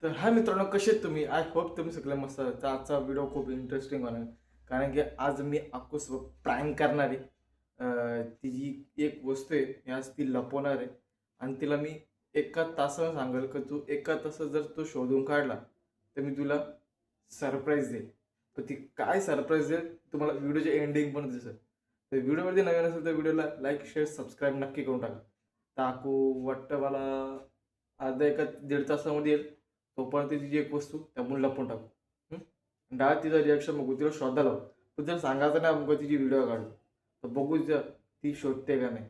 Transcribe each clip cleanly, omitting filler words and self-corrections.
तर हाय मित्रांनो, कसे आहेत तुम्ही? आय होप तुम्ही सगळे मस्त आहात. तर आजचा व्हिडिओ खूप इंटरेस्टिंग होणार आहे. कारण की आज मी आकुस प्रँक करणार आहे. ती जी एक वस्तू आहे मी आज ती लपवणार आहे आणि तिला मी एका तासानं सांगेल की तू एका तासात जर तो शोधून काढला तर मी तुला सरप्राईज देईल. तर ती काय सरप्राईज देईल तुम्हाला व्हिडिओच्या एंडिंग पण दिसेल. तर व्हिडिओवरती नवीन असेल तर व्हिडिओला लाईक शेअर सबस्क्राईब नक्की करून टाका. टाकू वाटतं मला अर्धा एका दीड तासामध्ये येईल. तोपर्यंत तिची एक वस्तू त्यामुळे लपवून टाकू. डायरेक्ट तिचं रिॲक्शन बघू, तिला शोधायला लावू. तू तिला सांगायचं नाही मग तिची व्हिडिओ काढू. तर बघू तिचं ती शोधते का नाही.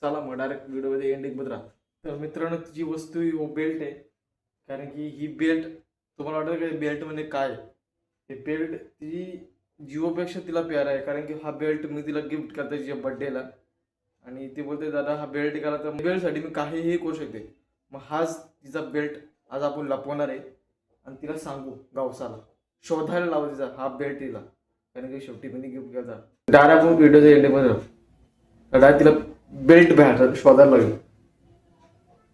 चला मग डायरेक्ट व्हिडिओमध्ये एंडिंगमध्ये राहा. तर मित्रांनो, तिची वस्तू ही बेल्ट आहे. कारण की ही बेल्ट तुम्हाला वाटतं का बेल्ट म्हणजे काय? हे बेल्ट ती जिओपेक्षा तिला प्यारा आहे. कारण की हा बेल्ट मी तिला गिफ्ट करते तिच्या बड्डेला. आणि ती बोलते दादा हा बेल्ट करा, तर बेल्टसाठी मी काहीही करू शकते. मग हाच तिचा बेल्ट आज आपण लपवणार आहे आणि तिला सांगू गावसाला शोधायला लावू तिचा हा बेल्ट तिला. कारण की शेवटी मी गिफ्ट घ्यायचा डायरेक्ट आपण व्हिडिओच्या एंडमध्ये डायरेक्ट तिला बेल्ट बाहेर शोधायला लागेल.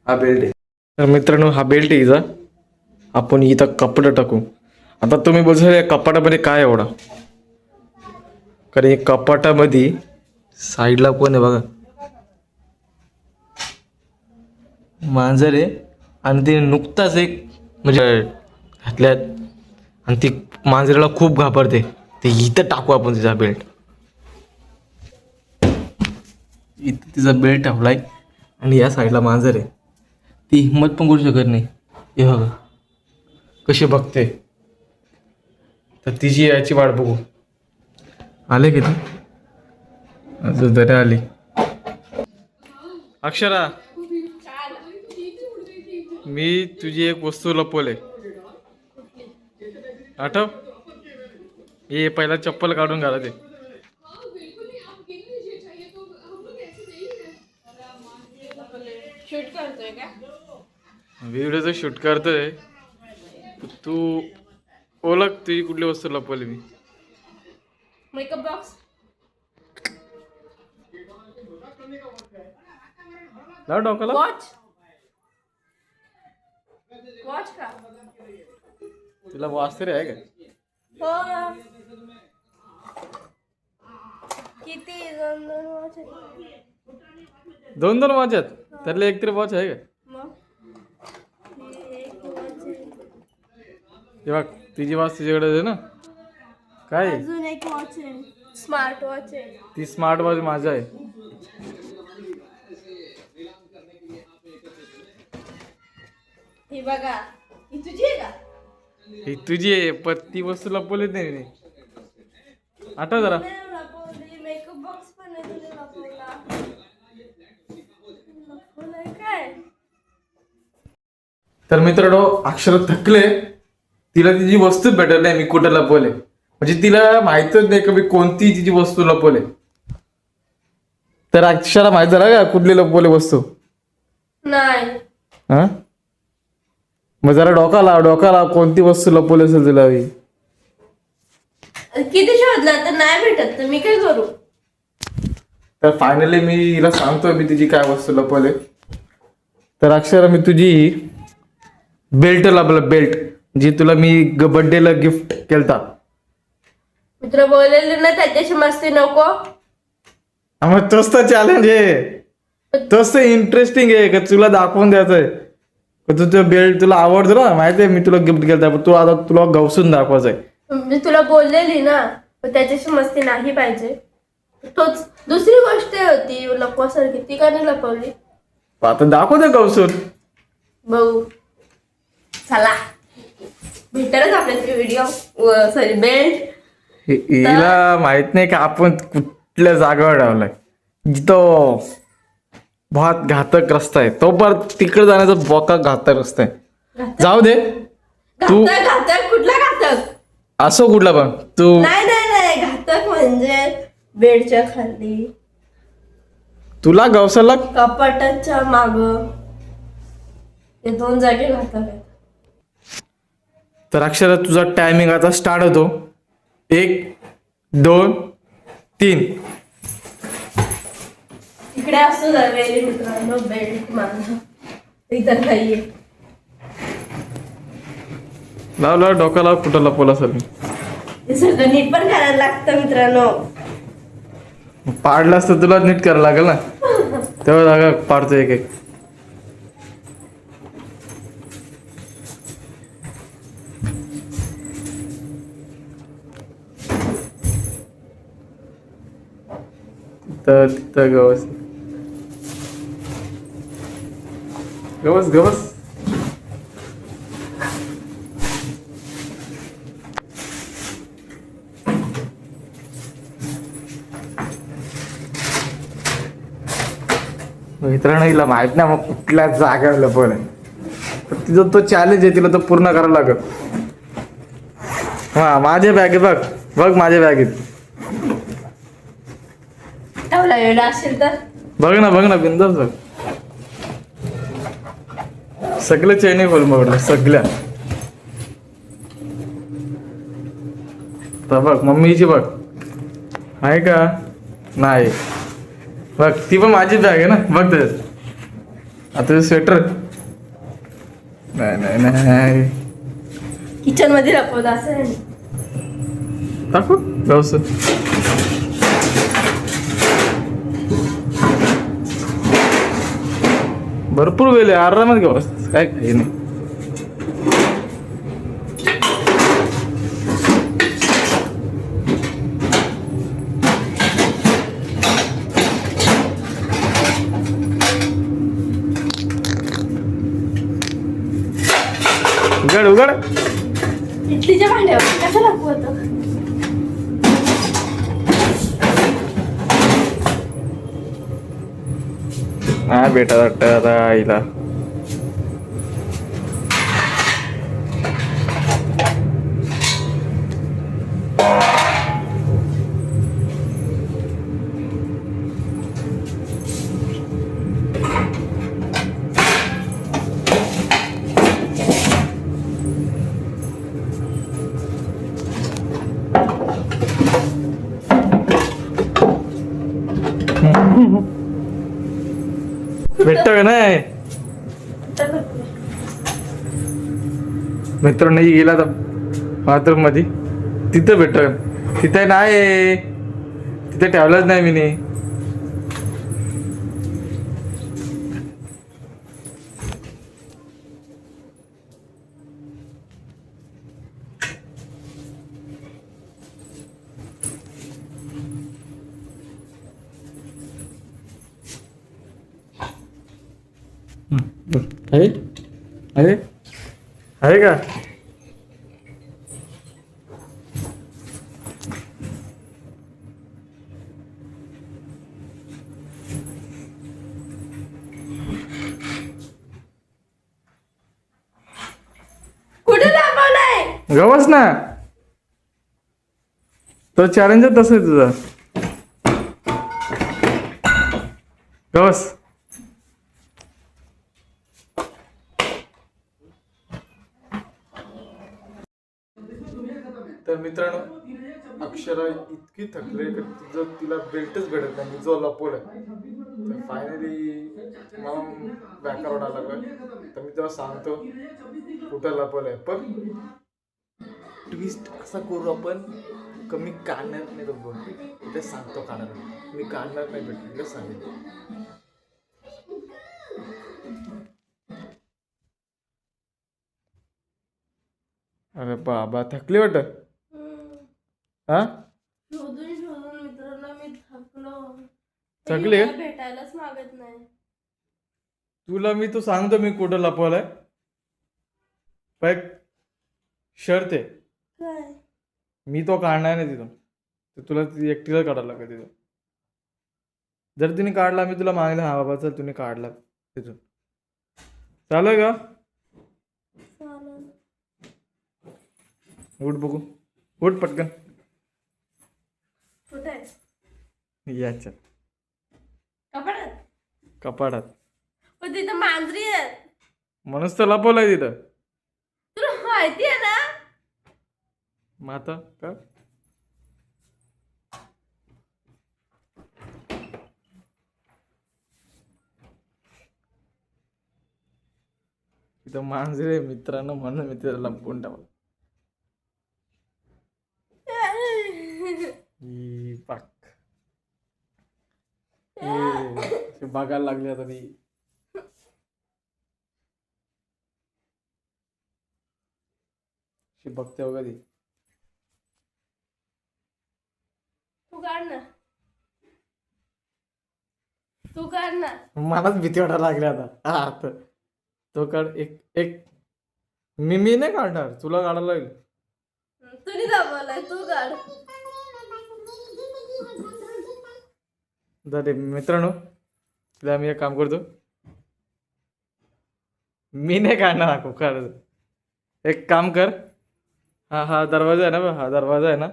हा बेल्ट आहे. तर मित्रांनो, हा बेल्ट आहे हिचा. आपण इथं कपडे टाकू. आता तुम्ही बोलता या कपाटामध्ये काय एवढा? कारण कपाटामध्ये साईडला कोण आहे बघा, मांजर आहे. आणि ते नुकताच एक म्हणजे घातल्यात आणि ती मांजराला खूप घाबरते. ते इथं टाकू आपण तिचा बेल्ट. इथं तिचा बेल्ट ठेवलाय आणि या साईडला मांजर आहे. ती हिंमत पण करू शकत नाही. हे बघा कशी बघते. तर तिची याची वाट बघू. आले किती अजून तरी आली. अक्षरा, मी तुझी एक वस्तू लपवले, आठव? ये पहिला चप्पल काढून घाला ते. शूट करतोय का? व्हिडिओचं शूट करतोय. तू ओळख तुझी कुठली वस्तू लपवली मी. Makeup box. लाव डोकाला. वॉच. वॉच का? तुला वाच तरी आहे का? हो. किती दोन दोन वॉच आहेत. दोन दोन वॉच आहेत. त्यातले एक तरी वॉच आहे का? मग ही एक वॉच आहे. हे बघ तिची वॉच तुझ्याकडे आहे ना. काय आहे? अजून एक वॉच आहे. स्मार्ट वॉच आहे. ती स्मार्ट वॉच माझा आहे. ही बघा. ही तुझी आहे का? ही तुझी आहे पण ती वस्तू लपवलीच नाही मी. आठव जरा. मेकअप बॉक्स पण आहे तुझ्या लपवला. लपवलाय काय? तर मित्रांनो, अक्षर थकले. तिला तिची वस्तू भेटत नाही मी कुठे लपवले. म्हणजे तिला माहितच नाही की मी कोणती तिची वस्तू लपवले. तर अक्षरा माहित झाला का कुठली लपवले वस्तू? नाही. हा, मग जरा डोका लाव कोणती वस्तू लपवली असेल तुला हवी. किती शोधला तर नाही भेटत तर मी काय करू? तर फायनली मी हिला सांगतोय मी तिची काय वस्तू लपवले. तर अक्षरा, मी तुझी बेल्ट लपवलं. बेल्ट जी तुला मी बर्थडेला गिफ्ट केलता. मित्र बोललेले ना त्याच्याशी मस्ती नको. मग तोच तर चॅलेंज आहे. तोच तर इंटरेस्टिंग आहे का तुला दाखवून द्यायचंय. तुझं बेल्ट तुला आवडतो ना, माहिती आहे मी तुला गिफ्ट केलता. पण तू आता तुला गवसून दाखवायचंय. मी तुला बोललेली ना पण त्याच्याशी मस्ती नाही पाहिजे. तोच दुसरी गोष्ट होती लपवासारखी, ती का नाही लपवली? आता दाखवते गवसून. बघू. चला भेटलच आपल्या व्हिडिओ सॉरी बेल्ट. हिला माहित नाही का आपण कुठल्या जागेवर ठेवलाय. जिथं बहुत घातक रस्ता आहे तो पर तिकडे जाण्याचा बोका घातक रस्ता आहे. जाऊ दे. तू घातक घातक कुठला घातक? असो कुठला पण तू. नाही नाही नाही घातक म्हणजे बेडच्या खाली, तुला गवसाला कपाटाच्या माग, हे दोन जागे घातक आहेत. तर अक्षरा तुझा टायमिंग आता स्टार्ट होतो. 1 2 3. इकडे असतो दरवेळी मित्रांनो बेल्ट माझा इतर नाहीये. लाव लाव डोका लाव कुठं लपवला असेल मी. हे सगळं नीट पण करायला लागतं मित्रांनो. पाडलास तर तुला नीट करायला लागेल ना. तेव्हा जागा पाडतो एक एक. तिथं गवस गवस गवस. मित्रांनो हिला माहित नाही मग कुठल्या जागेवर लपवलंय. तिचा तो चॅलेंज आहे, तिला तो पूर्ण करावा लागेल. हा माझ्या बॅगेत बघ बघ माझ्या बॅगेत ठेवला वेळ असेल तर बघ ना बिंदास बघ. सगळं चैनी खोल बघलं सगळ्या. तर बघ मम्मीची बघ आहे का नाही. बघ ती पण माझी बॅग आहे ना. बघ त्याच्यात आता स्वेटर नाही नाही नाही किचन मध्ये लपवत असेल. टाकू गवस. भरपूर वेळ आहे आरामात घेऊ काय काही नाही. उघड उघड. इडलीच्या भांड्यावर कसं लपवत. हा बेटा वाटतं आता आईला. भेटत का नाही मित्र नाही गेला तर बाथरूम मध्ये. तिथं भेट तिथे नाही तिथे ठेवलंच नाही मी नी. आहे आहे आहे का. कुठे लपवलंय. गवस ना तो चॅलेंज तसं आहे तुझा. गवस. तर मित्रांनो अक्षरा इतकी थकली की तुझं तिला बेल्टच भेटत नाही. जो लपवलाय तर फायनली मला बॅकआउट आला का. तर मी तेव्हा सांगतो कुठं लपवलंय. पण ट्विस्ट असा करू आपण कमी काढणार नाही. तो ते सांगतो काढणार मी काढणार नाही भेटलं सांगितलं. अरे बाबा थकली वाटत. हा शोधून शोधून मित्रांनो मी थकलो. थकली मला भेटायलाच मागत नाही. तुला मी तो सांगतो मी कुठं लपवलाय. पण शर्त आहे काय मी तो काढणार नाही तिथून. तर तुला एकटीला काढायला लागेल तिथून. जर तिने काढला मी तुला मागलं हा बाबा चल तुम्ही काढला तिथून चालेल का. चालेल. उठ बघू उठ पटकन. कुठे आहे. याच्यात कपाटात. कपाटात. पण तिथं मांजरी आहे. म्हणूनच तर लपवलाय तिथं. तुला माहिती आहे ना. मग आता का तिथं मांजरे मित्रांनो म्हणून मी तिला लपवून टाकलं. ही पाक हे बघायला लागले आता मी. बघते बघा ती. तू काढ ना, तू काढ ना. मलाच भीती वाटायला लागली आता. हा आता तो काढ. एक एक मी नाही काढणार, तुला काढायला लागेल. तुम्ही दाबवलाय, तू काढ. झाले मित्रांनो, तुला आम्ही एक काम करतो. मी नाही काढणार हा काढ. एक काम कर. हा दरवाजा आहे ना बघ, हा दरवाजा आहे ना,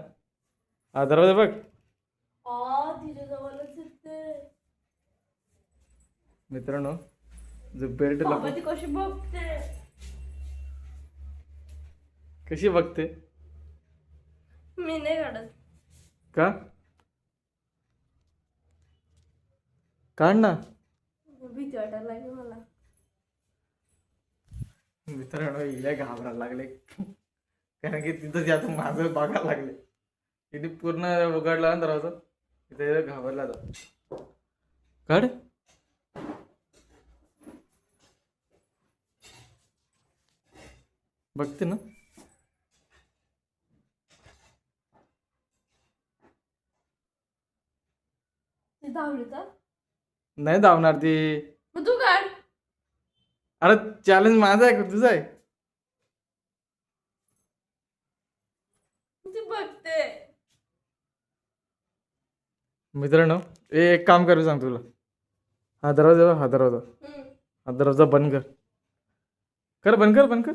हा दरवाजा बघ. तिच्या जवळच येते. मित्रांनो, जो बेल्ट बाबा ती कशी बघते. कशी बघते. मी नाही काढत. का काढ ना. भीती वाटायला लागली मला. मित्रांनो, हिला घाबरायला लागले कारण की तिथं ज्यातून माझं बघायला लागले. तिथे पूर्ण उघडला ना दरवाजा, तिथे घाबरला जात. काढ. बघते ना. ती धावली का? नाही धावणार ती. मग तू काढ. अरे चॅलेंज माझा आहे का तुझा आहे. ती बघते. मित्रांनो, एक काम करू सांग तुला. हा दरवाजा बघ, हा दरवाजा, हा दरवाजा बंद कर. कर बंद कर, बंद कर.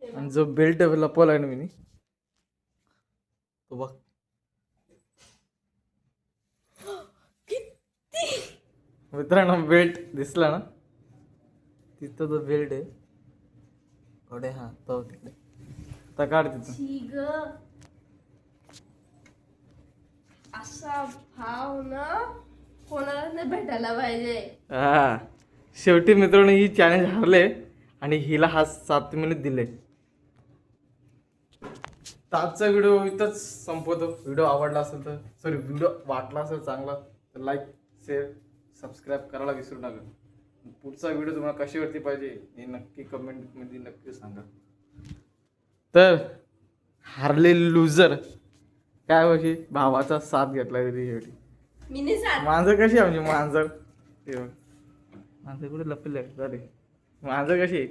आणि जो बेल्ट लपवलाय ना मी, तो बघ. मित्रांनो, बेल्ट दिसला ना, तिथं तो बेल्ट आहे. थोडे हा तो तिकडे. आता काढ तिथं. असा भाव ना कोणाला नाही भेटायला पाहिजे. हा शेवटी मित्रांनो, ही चॅलेंज हारले आणि हिला हा 7 मिनिट दिले. तर आजचा व्हिडिओ इथंच संपवतो. व्हिडिओ आवडला असेल तर, सॉरी, व्हिडिओ वाटला असेल चांगला तर लाईक, शेअर, सबस्क्राईब करायला विसरू नका. पुढचा व्हिडिओ तुम्हाला कशावरती पाहिजे हे नक्की कमेंटमध्ये नक्की सांगा. तर हारले लुजर काय होती, भावाचा साथ घेतला तरी शेवटी. मी नाही सांग. मांजर कशी आहे म्हणजे मांजर ते बघ. मांजर कुठे लपले झाले. मांजर कशी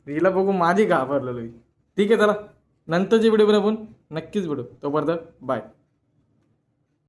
हिला बघू माझी घाबरलेलो. ठीक आहे, चला नंतरची व्हिडिओ पण आपण नक्कीच भेटू. तोपर्यंत बाय.